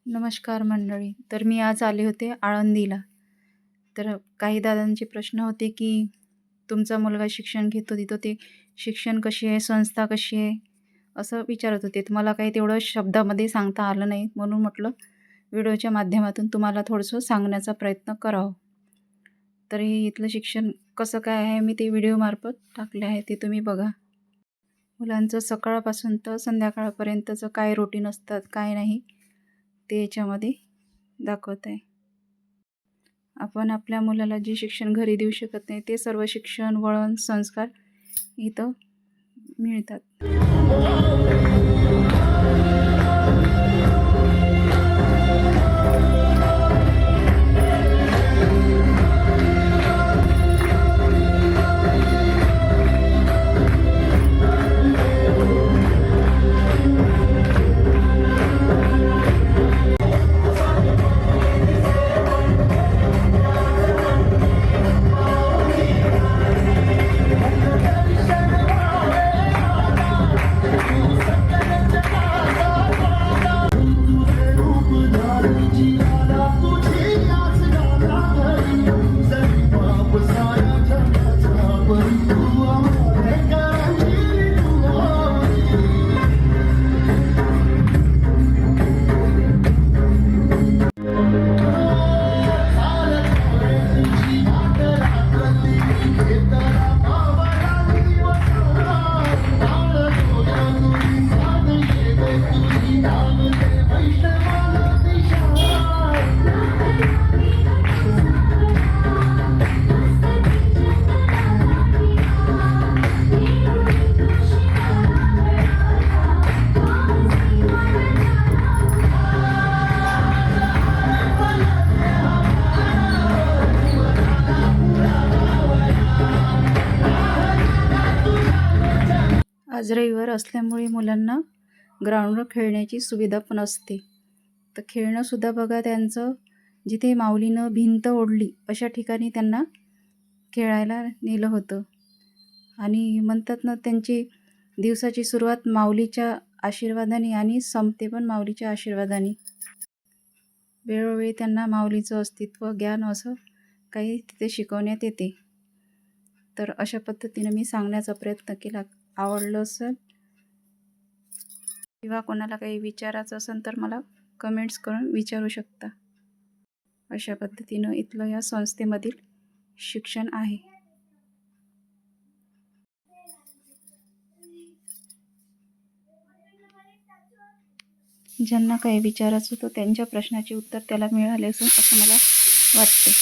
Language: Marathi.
नमस्कार मंडळी. तर मी आज आले होते आळंदीला. तर काही दादांचे प्रश्न होते, की तुमचा मुलगा शिक्षण घेतो तिथं ते शिक्षण कशी आहे, संस्था कशी आहे, असं विचारत होते. तर मला काही तेवढं शब्दामध्ये सांगता आलं नाही, म्हणून म्हटलं व्हिडिओच्या माध्यमातून तुम्हाला थोडंसं सांगण्याचा प्रयत्न करावा. तर हे इथलं शिक्षण कसं काय आहे, मी ते व्हिडिओमार्फत टाकले आहे, ते तुम्ही बघा. मुलांचं सकाळपासून तर संध्याकाळपर्यंतचं काय रुटीन असतात, काय नाही, ते याच्यामध्ये दाखवत आहे. आपण आपल्या मुलाला जे शिक्षण घरी देऊ शकत नाही, ते सर्व शिक्षण, वळण, संस्कार इथं मिळतात. आज रविवार असल्यामुळे मुलांना ग्राउंडवर खेळण्याची सुविधा पण असते. तर खेळणंसुद्धा बघा त्यांचं, जिथे माऊलीनं भिंत ओढली अशा ठिकाणी त्यांना खेळायला नेलं होतं. आणि म्हणतात ना, त्यांची दिवसाची सुरुवात माऊलीच्या आशीर्वादाने आणि संपते पण माऊलीच्या आशीर्वादाने. वेळोवेळी त्यांना माऊलीचं अस्तित्व, ज्ञान असं काही तिथे शिकवण्यात येते. तर अशा पद्धतीने मी सांगण्याचा प्रयत्न केला. आवडलं असेल किंवा कोणाला काही विचारायचं असेल तर मला कमेंट्स करून विचारू शकता. अशा पद्धतीनं इथलं या संस्थेमधील शिक्षण आहे. ज्यांना काही विचारायचं होतं त्यांच्या प्रश्नाचे उत्तर त्याला मिळाले असेल असं मला वाटते.